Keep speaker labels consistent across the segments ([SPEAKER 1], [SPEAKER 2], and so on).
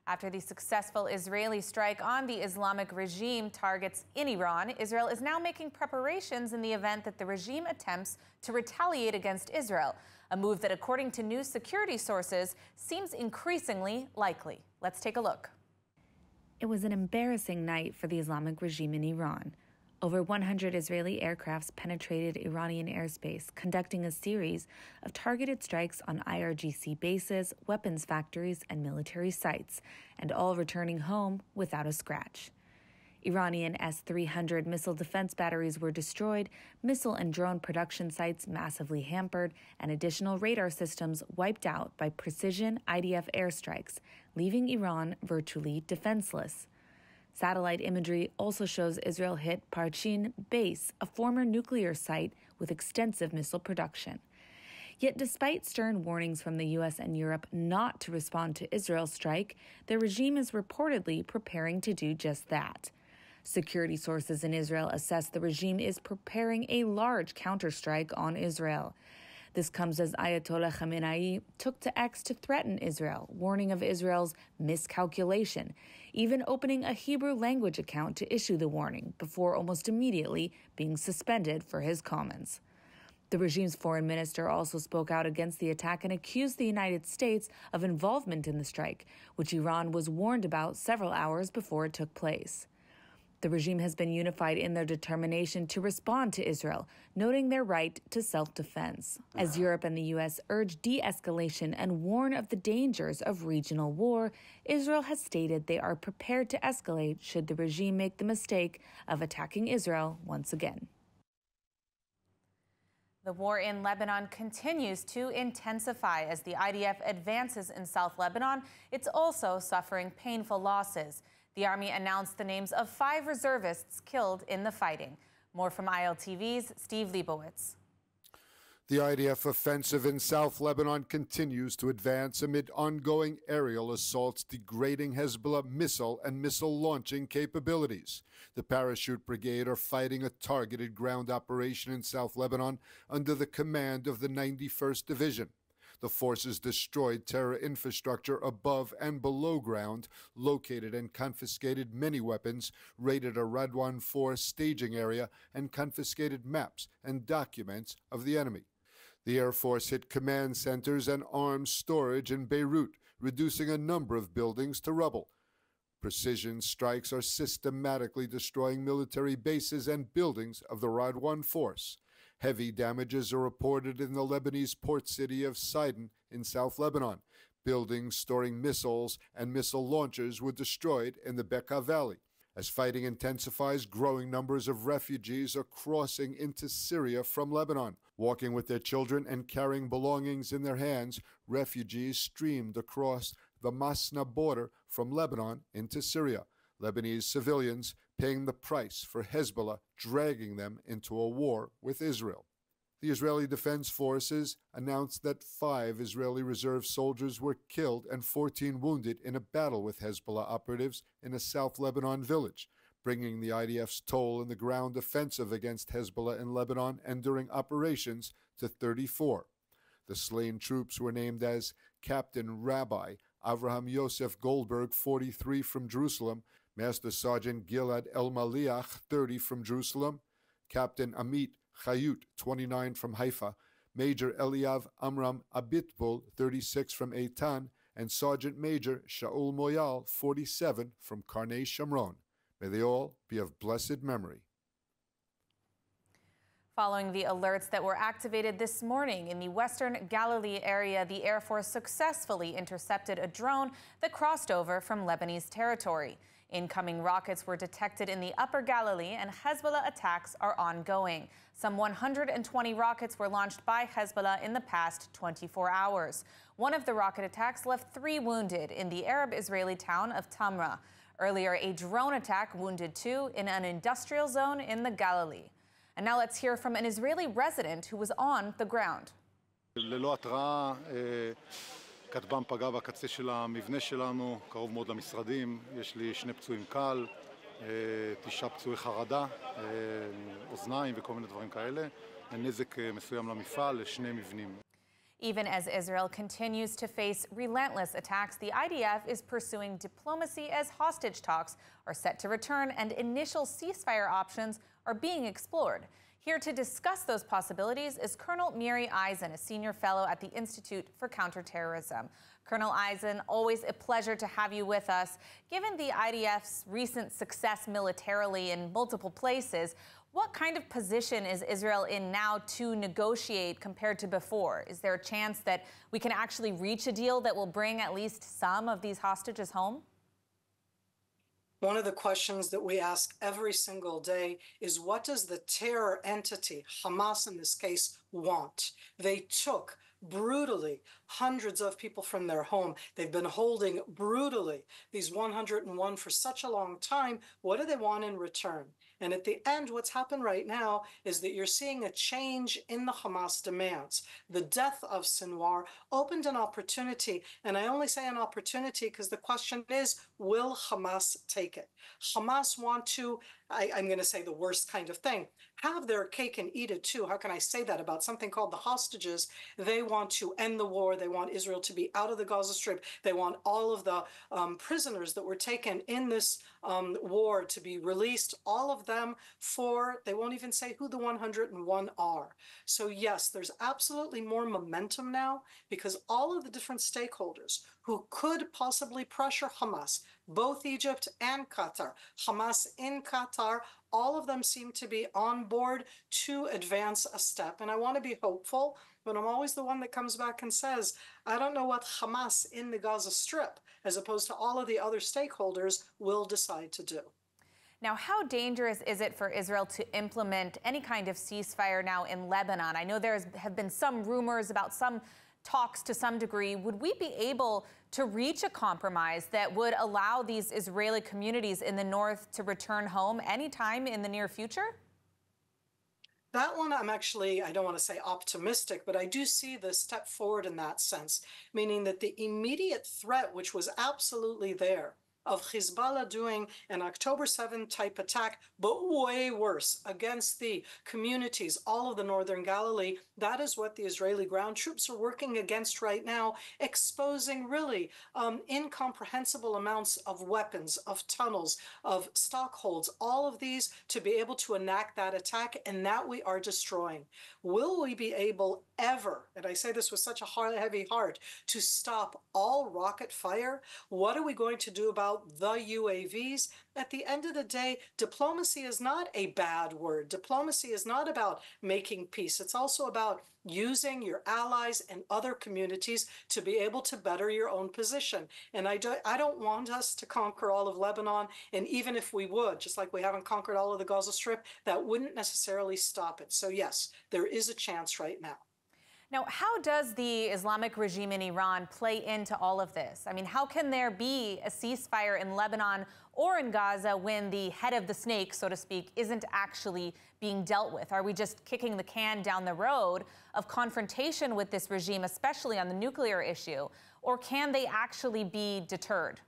[SPEAKER 1] After the successful Israeli strike on the Islamic regime targets in Iran, Israel is now making preparations in the event that the regime attempts to retaliate against Israel, a move that, according to news security sources, seems increasingly likely. Let's take a look.
[SPEAKER 2] It was an embarrassing night for the Islamic regime in Iran. Over 100 Israeli aircrafts penetrated Iranian airspace, conducting a series of targeted strikes on IRGC bases, weapons factories, and military sites, and all returning home without a scratch. Iranian S-300 missile defense batteries were destroyed, missile and drone production sites massively hampered, and additional radar systems wiped out by precision IDF airstrikes, leaving Iran virtually defenseless. Satellite imagery also shows Israel hit Parchin Base, a former nuclear site with extensive missile production. Yet despite stern warnings from the U.S. and Europe not to respond to Israel's strike, the regime is reportedly preparing to do just that. Security sources in Israel assess the regime is preparing a large counterstrike on Israel. This comes as Ayatollah Khamenei took to X to threaten Israel, warning of Israel's miscalculation, even opening a Hebrew language account to issue the warning before almost immediately being suspended for his comments. The regime's foreign minister also spoke out against the attack and accused the United States of involvement in the strike, which Iran was warned about several hours before it took place. The regime has been unified in their determination to respond to Israel, noting their right to self-defense. As Europe and the U.S. urge de-escalation and warn of the dangers of regional war, Israel has stated they are prepared to escalate should the regime make the mistake of attacking Israel once again.
[SPEAKER 1] The war in Lebanon continues to intensify as the IDF advances in South Lebanon. It's also suffering painful losses. The Army announced the names of 5 reservists killed in the fighting. More from ILTV's Steve Leibowitz.
[SPEAKER 3] The IDF offensive in South Lebanon continues to advance amid ongoing aerial assaults degrading Hezbollah missile and missile launching capabilities. The Parachute Brigade are fighting a targeted ground operation in South Lebanon under the command of the 91st Division. The forces destroyed terror infrastructure above and below ground, located and confiscated many weapons, raided a Radwan 4 staging area, and confiscated maps and documents of the enemy. The Air Force hit command centers and arms storage in Beirut, reducing a number of buildings to rubble. Precision strikes are systematically destroying military bases and buildings of the Radwan force. Heavy damages are reported in the Lebanese port city of Sidon in South Lebanon. Buildings storing missiles and missile launchers were destroyed in the Bekaa Valley. As fighting intensifies, growing numbers of refugees are crossing into Syria from Lebanon. Walking with their children and carrying belongings in their hands, refugees streamed across the Masna border from Lebanon into Syria. Lebanese civilians paying the price for Hezbollah dragging them into a war with Israel. The Israeli Defense Forces announced that 5 Israeli reserve soldiers were killed and 14 wounded in a battle with Hezbollah operatives in a South Lebanon village, bringing the IDF's toll in the ground offensive against Hezbollah in Lebanon and during operations to 34. The slain troops were named as Captain Rabbi Avraham Yosef Goldberg, 43, from Jerusalem, Master Sergeant Gilad El-Maliach, 30, from Jerusalem, Captain Amit Chayut, 29, from Haifa, Major Eliav Amram Abitbul, 36, from Eitan, and Sergeant Major Shaul Moyal, 47, from Karnei Shamron. May they all be of blessed memory.
[SPEAKER 1] Following the alerts that were activated this morning in the Western Galilee area, the Air Force successfully intercepted a drone that crossed over from Lebanese territory. Incoming rockets were detected in the Upper Galilee, and Hezbollah attacks are ongoing. Some 120 rockets were launched by Hezbollah in the past 24 hours. One of the rocket attacks left 3 wounded in the Arab-Israeli town of Tamra. Earlier, a drone attack wounded 2 in an industrial zone in the Galilee. And now let's hear from an Israeli resident who was on the ground.
[SPEAKER 4] כטב"ם פגע בקצה של המבנה שלנו, קרוב מאוד למשרדים. יש לי 2 פצועים קל, 9 פצועי חרדה, אוזניים וכל מיני דברים כאלה. נזק מסוים למפעל, ל2 מבנים.
[SPEAKER 1] Even as Israel continues to face relentless attacks, the IDF is pursuing diplomacy as hostage talks are set to return and initial ceasefire options are being explored. Here to discuss those possibilities is Colonel Miri Eisen, a senior fellow at the Institute for Counterterrorism. Colonel Eisen, always a pleasure to have you with us. Given the IDF's recent success militarily in multiple places, what kind of position is Israel in now to negotiate compared to before? Is there a chance that we can actually reach a deal that will bring at least some of these hostages home?
[SPEAKER 5] One of the questions that we ask every single day is, what does the terror entity, Hamas in this case, want? They took brutally hundreds of people from their home. They've been holding brutally these 101 for such a long time. What do they want in return? And at the end, what's happened right now is that you're seeing a change in the Hamas demands. The death of Sinwar opened an opportunity, and I only say an opportunity because the question is, will Hamas take it? Hamas want to, I'm going to say the worst kind of thing, have their cake and eat it too. How can I say that about something called the hostages? They want to end the war. They want Israel to be out of the Gaza Strip. They want all of the prisoners that were taken in this war to be released, all of them, for, they won't even say who the 101 are. So yes, there's absolutely more momentum now because all of the different stakeholders who could possibly pressure Hamas, both Egypt and Qatar, Hamas in Qatar, all of them seem to be on board to advance a step. And I want to be hopeful, but I'm always the one that comes back and says, I don't know what Hamas in the Gaza Strip, as opposed to all of the other stakeholders, will decide to do.
[SPEAKER 1] Now, how dangerous is it for Israel to implement any kind of ceasefire now in Lebanon? I know there have been some rumors about some talks to some degree. Would we be able to reach a compromise that would allow these Israeli communities in the north to return home anytime in the near future?
[SPEAKER 5] That one, I'm actually, I don't want to say optimistic, but I do see the step forward in that sense, meaning that the immediate threat, which was absolutely there, of Hezbollah doing an October 7th type attack, but way worse, against the communities, all of the northern Galilee. That is what the Israeli ground troops are working against right now, exposing really incomprehensible amounts of weapons, of tunnels, of stockholds, all of these to be able to enact that attack, and that we are destroying. Will we be able ever, and I say this with such a heavy heart, to stop all rocket fire? What are we going to do about the UAVs? At the end of the day, diplomacy is not a bad word. Diplomacy is not about making peace. It's also about using your allies and other communities to be able to better your own position. And I don't want us to conquer all of Lebanon. And even if we would, just like we haven't conquered all of the Gaza Strip, that wouldn't necessarily stop it. So yes, there is a chance right now.
[SPEAKER 1] Now, how does the Islamic regime in Iran play into all of this? I mean, how can there be a ceasefire in Lebanon or in Gaza when the head of the snake, so to speak, isn't actually being dealt with? Are we just kicking the can down the road of confrontation with this regime, especially on the nuclear issue? Or can they actually be deterred?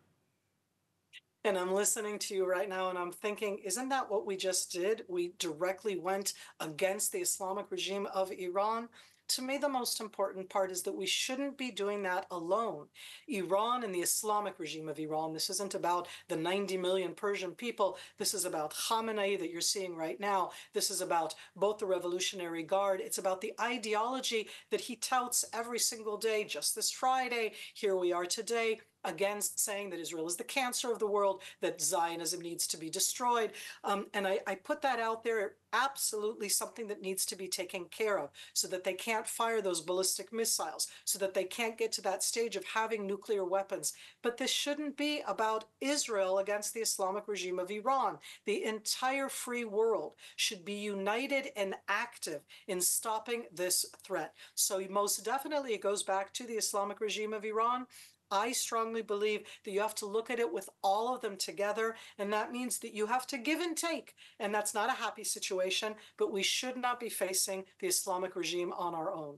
[SPEAKER 5] And I'm listening to you right now and I'm thinking, isn't that what we just did? We directly went against the Islamic regime of Iran. To me, the most important part is that we shouldn't be doing that alone. Iran and the Islamic regime of Iran, this isn't about the 90 million Persian people. This is about Khamenei that you're seeing right now. This is about both the Revolutionary Guard. It's about the ideology that he touts every single day. Just this Friday, here we are today, again saying that Israel is the cancer of the world, that Zionism needs to be destroyed. And I put that out there, absolutely something that needs to be taken care of so that they can't fire those ballistic missiles, so that they can't get to that stage of having nuclear weapons. But this shouldn't be about Israel against the Islamic regime of Iran. The entire free world should be united and active in stopping this threat. So most definitely it goes back to the Islamic regime of Iran. I strongly believe that you have to look at it with all of them together, and that means that you have to give and take, and that's not a happy situation, but we should not be facing the Islamic regime on our own.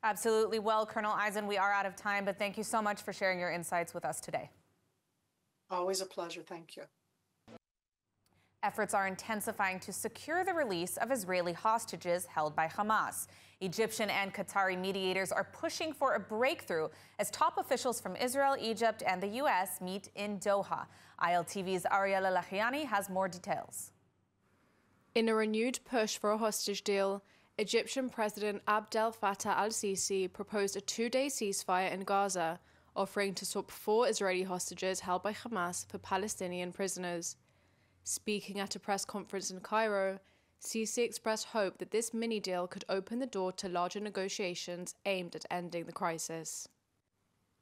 [SPEAKER 1] Absolutely. Well, Colonel Eisen, we are out of time, but thank you so much for sharing your insights with us today.
[SPEAKER 5] Always a pleasure. Thank you.
[SPEAKER 1] Efforts are intensifying to secure the release of Israeli hostages held by Hamas. Egyptian and Qatari mediators are pushing for a breakthrough as top officials from Israel, Egypt, and the U.S. meet in Doha. ILTV's Ariel Elachiani has more details.
[SPEAKER 6] In a renewed push for a hostage deal, Egyptian President Abdel Fattah al-Sisi proposed a 2-day ceasefire in Gaza, offering to swap 4 Israeli hostages held by Hamas for Palestinian prisoners. Speaking at a press conference in Cairo, Sisi expressed hope that this mini-deal could open the door to larger negotiations aimed at ending the crisis.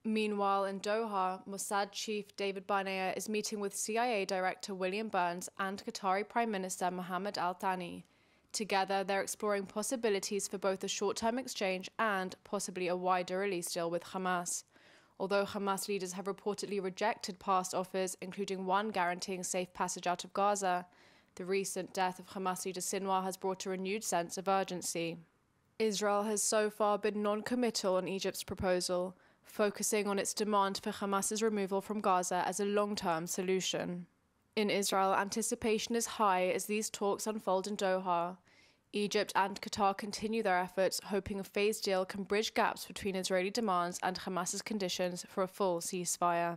[SPEAKER 6] Meanwhile, in Doha, Mossad chief David Barnea is meeting with CIA Director William Burns and Qatari Prime Minister Mohammed Al Thani. Together, they're exploring possibilities for both a short-term exchange and possibly a wider release deal with Hamas. Although Hamas leaders have reportedly rejected past offers, including one guaranteeing safe passage out of Gaza, the recent death of Hamas leader Sinwar has brought a renewed sense of urgency. Israel has so far been non-committal on Egypt's proposal, focusing on its demand for Hamas's removal from Gaza as a long-term solution. In Israel, anticipation is high as these talks unfold in Doha. Egypt and Qatar continue their efforts, hoping a phased deal can bridge gaps between Israeli demands and Hamas's conditions for a full ceasefire.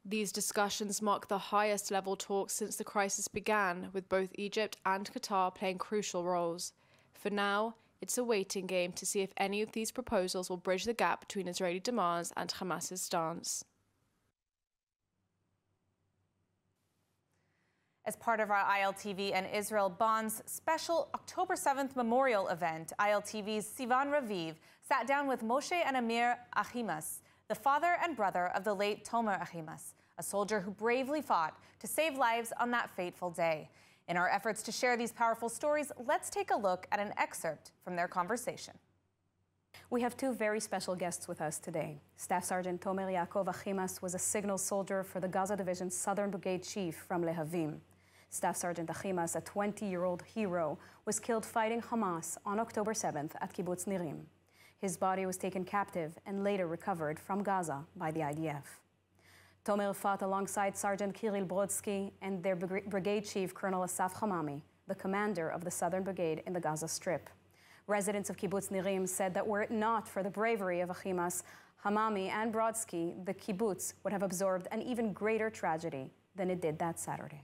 [SPEAKER 6] These discussions mark the highest-level talks since the crisis began, with both Egypt and Qatar playing crucial roles. For now, it's a waiting game to see if any of these proposals will bridge the gap between Israeli demands and Hamas's stance.
[SPEAKER 1] As part of our ILTV and Israel Bonds special October 7th memorial event, ILTV's Sivan Raviv sat down with Moshe and Amir Achimas, the father and brother of the late Tomer Achimas, a soldier who bravely fought to save lives on that fateful day. In our efforts to share these powerful stories, let's take a look at an excerpt from their conversation.
[SPEAKER 7] We have 2 very special guests with us today. Staff Sergeant Tomer Yaakov Achimas was a signal soldier for the Gaza Division's Southern Brigade Chief from Lehavim. Staff Sergeant Achimas, a 20-year-old hero, was killed fighting Hamas on October 7th at Kibbutz Nirim. His body was taken captive and later recovered from Gaza by the IDF. Tomer fought alongside Sergeant Kirill Brodsky and their brigade chief, Colonel Asaf Hamami, the commander of the Southern Brigade in the Gaza Strip. Residents of Kibbutz Nirim said that were it not for the bravery of Achimas, Hamami and Brodsky, the kibbutz would have absorbed an even greater tragedy than it did that Saturday.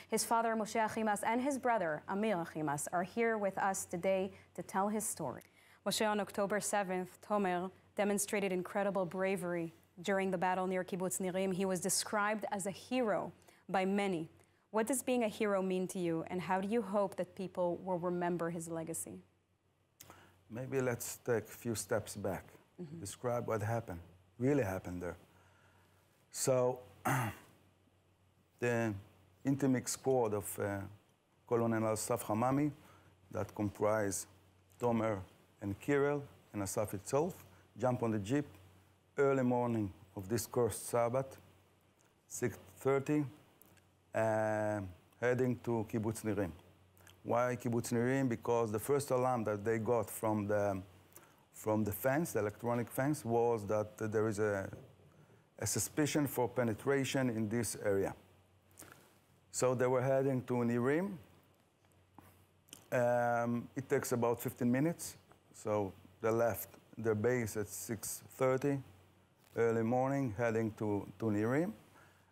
[SPEAKER 7] His father, Moshe Achimas, and his brother, Amir Achimas, are here with us today to tell his story. Moshe, on October 7th, Tomer demonstrated incredible bravery during the battle near Kibbutz Nirim. He was described as a hero by many. What does being a hero mean to you, and how do you hope that people will remember his legacy?
[SPEAKER 8] Maybe let's take a few steps back, describe what happened, really happened there. So, the intimate squad of Colonel Asaf Hamami that comprise Tomer and Kirill and Asaf itself jump on the jeep early morning of this cursed Sabbath, 6:30, heading to Kibbutz Nirim. Why Kibbutz Nirim? Because the first alarm that they got from the fence, the electronic fence, was that there is a suspicion for penetration in this area. So they were heading to Nirim. It takes about 15 minutes. So they left their base at 6:30, early morning, heading to Nirim.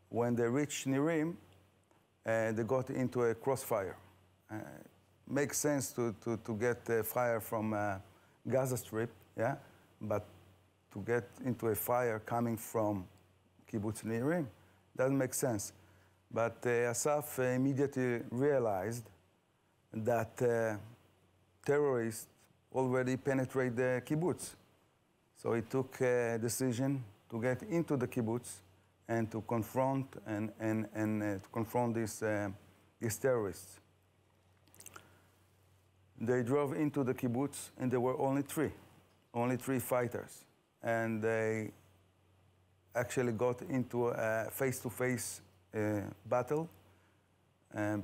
[SPEAKER 8] When they reached Nirim, they got into a crossfire. Makes sense to get fire from Gaza Strip, yeah? But to get into a fire coming from Kibbutz Nirim doesn't make sense. But Asaf immediately realized that terrorists already penetrate the kibbutz. So he took a decision to get into the kibbutz and to confront these terrorists. They drove into the kibbutz, and there were only three fighters. And they actually got into a face-to-face battle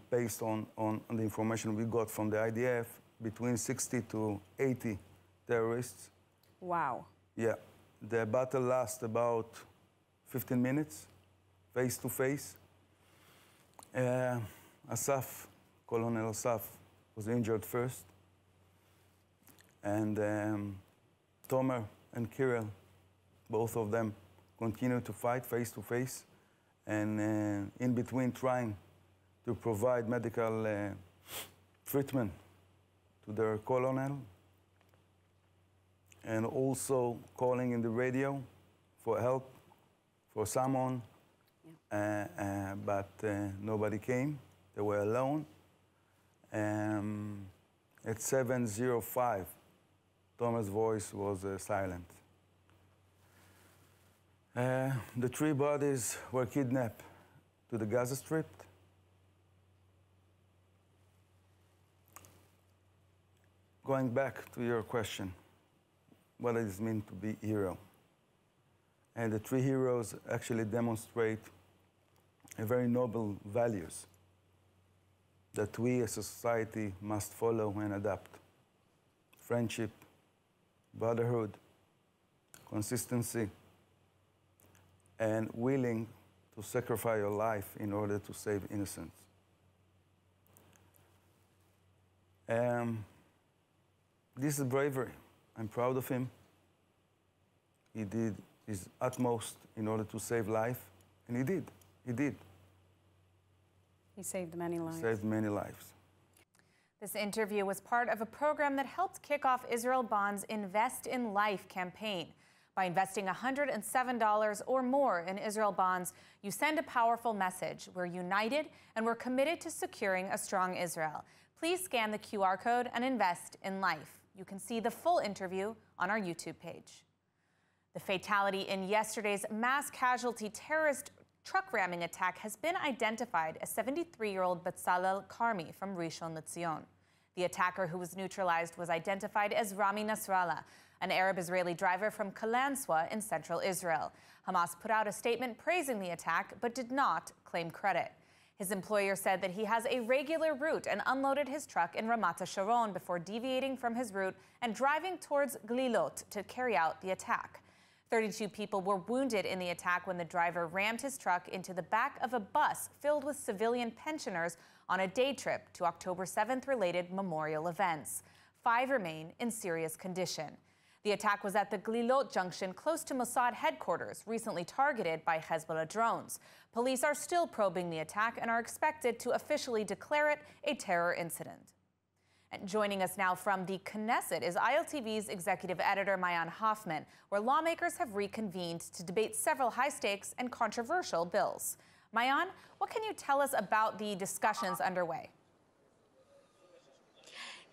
[SPEAKER 8] based on the information we got from the IDF, between 60 to 80 terrorists.
[SPEAKER 7] Wow.
[SPEAKER 8] Yeah. The battle lasted about 15 minutes, face-to-face. Asaf, Colonel Asaf, was injured first. And Tomer and Kirill, both of them, continued to fight face to face, and in between trying to provide medical treatment to their colonel, and also calling in the radio for help, for someone, but nobody came. They were alone. At 7:05, Tomer's voice was silent. The 3 bodies were kidnapped to the Gaza Strip. Going back to your question, what does it mean to be a hero? And the 3 heroes actually demonstrate a very noble values that we as a society must follow and adapt. Friendship, brotherhood, consistency, and willing to sacrifice your life in order to save innocents. This is bravery. I'm proud of him. He did his utmost in order to save life, and he did. He did.
[SPEAKER 7] He saved many lives.
[SPEAKER 8] He saved many lives.
[SPEAKER 1] This interview was part of a program that helped kick off Israel Bond's Invest in Life campaign. By investing $107 or more in Israel bonds, you send a powerful message. We're united and we're committed to securing a strong Israel. Please scan the QR code and invest in life. You can see the full interview on our YouTube page. The fatality in yesterday's mass casualty terrorist truck ramming attack has been identified as 73-year-old Betzalel Karmi from Rishon LeZion. The attacker, who was neutralized, was identified as Rami Nasrallah, an Arab-Israeli driver from Kalanswa in central Israel. Hamas put out a statement praising the attack, but did not claim credit. His employer said that he has a regular route and unloaded his truck in Ramat HaSharon before deviating from his route and driving towards Glilot to carry out the attack. 32 people were wounded in the attack when the driver rammed his truck into the back of a bus filled with civilian pensioners on a day trip to October 7th related memorial events. 5 remain in serious condition. The attack was at the Glilot junction close to Mossad headquarters, recently targeted by Hezbollah drones. Police are still probing the attack and are expected to officially declare it a terror incident. And joining us now from the Knesset is ILTV's executive editor, Mayan Hoffman, where lawmakers have reconvened to debate several high-stakes and controversial bills. Mayan, what can you tell us about the discussions underway?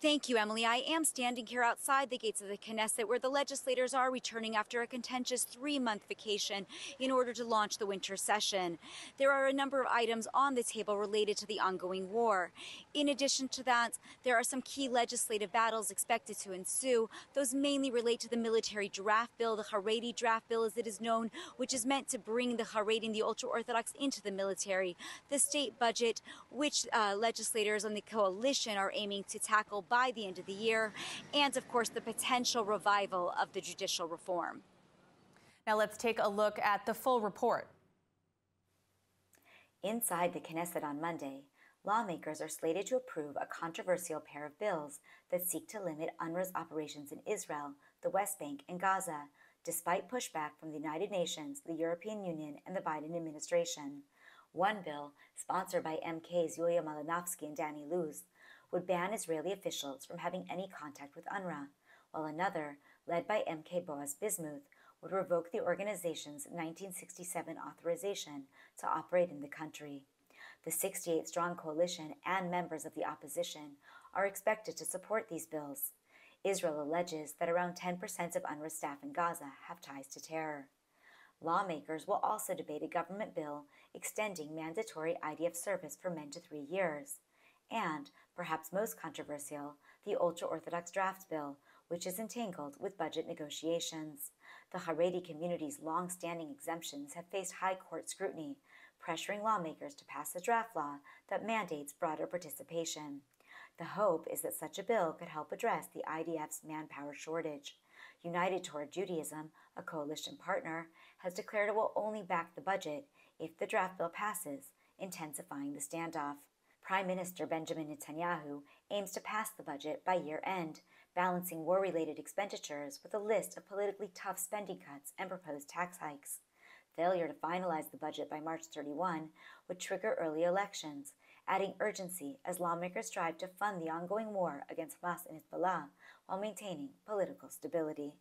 [SPEAKER 9] Thank you, Emily. I am standing here outside the gates of the Knesset, where the legislators are returning after a contentious 3-month vacation in order to launch the winter session. There are a number of items on the table related to the ongoing war. In addition to that, there are some key legislative battles expected to ensue. Those mainly relate to the military draft bill, the Haredi draft bill as it is known, which is meant to bring the Haredi and the ultra-Orthodox into the military. The state budget, which legislators on the coalition are aiming to tackle by the end of the year, and of course the potential revival of the judicial reform.
[SPEAKER 1] Now let's take a look at the full report.
[SPEAKER 10] Inside the Knesset on Monday, lawmakers are slated to approve a controversial pair of bills that seek to limit UNRWA's operations in Israel, the West Bank, and Gaza, despite pushback from the United Nations, the European Union, and the Biden administration. One bill, sponsored by MKs Yulia Malinowski and Danny Luz, would ban Israeli officials from having any contact with UNRWA, while another, led by MK Boaz Bismuth, would revoke the organization's 1967 authorization to operate in the country. The 68-strong coalition and members of the opposition are expected to support these bills. Israel alleges that around 10% of UNRWA staff in Gaza have ties to terror. Lawmakers will also debate a government bill extending mandatory IDF service for men to 3 years. And, perhaps most controversial, the ultra-Orthodox draft bill, which is entangled with budget negotiations. The Haredi community's long-standing exemptions have faced high court scrutiny, pressuring lawmakers to pass a draft law that mandates broader participation. The hope is that such a bill could help address the IDF's manpower shortage. United Toward Judaism, a coalition partner, has declared it will only back the budget if the draft bill passes, intensifying the standoff. Prime Minister Benjamin Netanyahu aims to pass the budget by year-end, balancing war-related expenditures with a list of politically tough spending cuts and proposed tax hikes. Failure to finalize the budget by March 31 would trigger early elections, adding urgency as lawmakers strive to fund the ongoing war against Hamas and Hezbollah while maintaining political stability.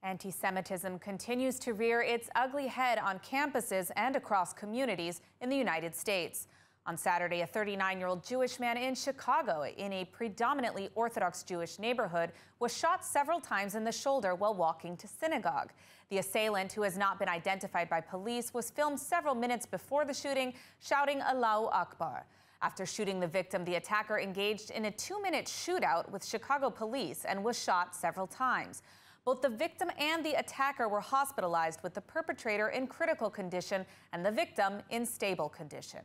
[SPEAKER 1] Anti-Semitism continues to rear its ugly head on campuses and across communities in the United States. On Saturday, a 39-year-old Jewish man in Chicago, in a predominantly Orthodox Jewish neighborhood, was shot several times in the shoulder while walking to synagogue. The assailant, who has not been identified by police, was filmed several minutes before the shooting, shouting Allahu Akbar. After shooting the victim, the attacker engaged in a 2-minute shootout with Chicago police and was shot several times. Both the victim and the attacker were hospitalized, with the perpetrator in critical condition and the victim in stable condition.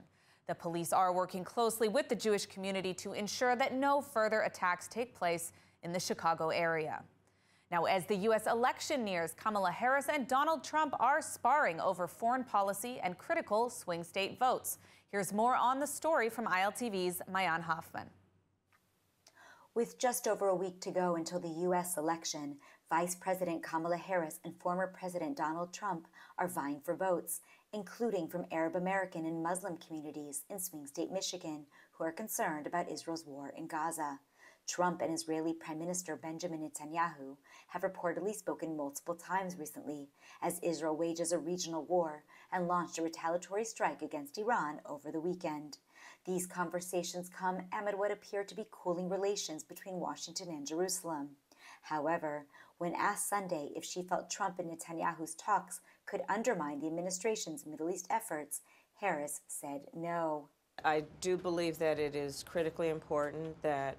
[SPEAKER 1] The police are working closely with the Jewish community to ensure that no further attacks take place in the Chicago area. Now, as the U.S. election nears, Kamala Harris and Donald Trump are sparring over foreign policy and critical swing state votes. Here's more on the story from ILTV's Mayan Hoffman.
[SPEAKER 10] With just over a week to go until the U.S. election, Vice President Kamala Harris and former President Donald Trump are vying for votes, including from Arab American and Muslim communities in swing state Michigan, who are concerned about Israel's war in Gaza. Trump and Israeli Prime Minister Benjamin Netanyahu have reportedly spoken multiple times recently as Israel wages a regional war and launched a retaliatory strike against Iran over the weekend. These conversations come amid what appear to be cooling relations between Washington and Jerusalem. However, when asked Sunday if she felt Trump and Netanyahu's talks could undermine the administration's Middle East efforts, Harris said no.
[SPEAKER 11] I do believe that it is critically important that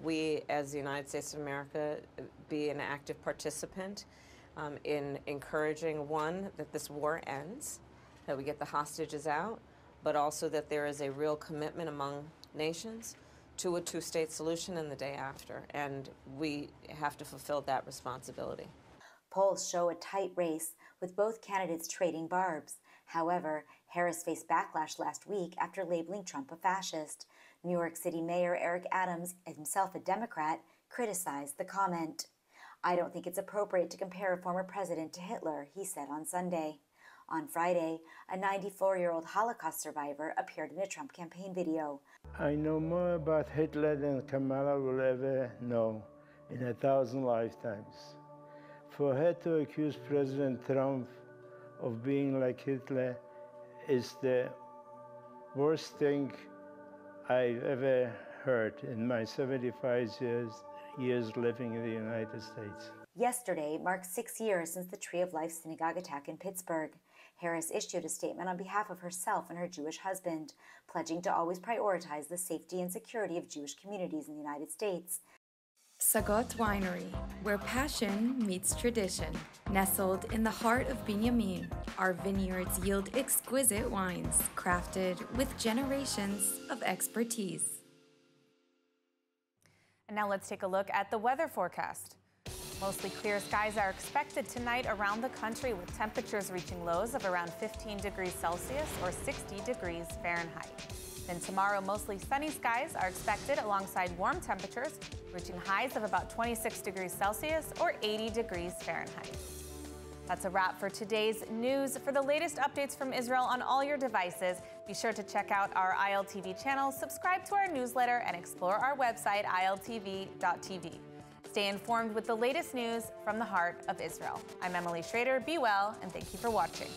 [SPEAKER 11] we, as the United States of America, be an active participant in encouraging, one, that this war ends, that we get the hostages out, but also that there is a real commitment among nations to a two-state solution in the day after, and we have to fulfill that responsibility.
[SPEAKER 10] Polls show a tight race, with both candidates trading barbs. However, Harris faced backlash last week after labeling Trump a fascist. New York City Mayor Eric Adams, himself a Democrat, criticized the comment. "I don't think it's appropriate to compare a former president to Hitler," he said on Sunday. On Friday, a 94-year-old Holocaust survivor appeared in a Trump campaign video.
[SPEAKER 12] "I know more about Hitler than Kamala will ever know in 1,000 lifetimes. For her to accuse President Trump of being like Hitler is the worst thing I've ever heard in my 75 years living in the United States."
[SPEAKER 10] Yesterday marked 6 years since the Tree of Life synagogue attack in Pittsburgh. Harris issued a statement on behalf of herself and her Jewish husband, pledging to always prioritize the safety and security of Jewish communities in the United States.
[SPEAKER 2] Sagot Winery, where passion meets tradition. Nestled in the heart of Binyamin, our vineyards yield exquisite wines crafted with generations of expertise.
[SPEAKER 1] And now let's take a look at the weather forecast. Mostly clear skies are expected tonight around the country, with temperatures reaching lows of around 15 degrees Celsius or 60 degrees Fahrenheit. Then tomorrow, mostly sunny skies are expected alongside warm temperatures, reaching highs of about 26 degrees Celsius or 80 degrees Fahrenheit. That's a wrap for today's news. For the latest updates from Israel on all your devices, be sure to check out our ILTV channel, subscribe to our newsletter, and explore our website, iltv.tv. Stay informed with the latest news from the heart of Israel. I'm Emily Schrader. Be well, and thank you for watching.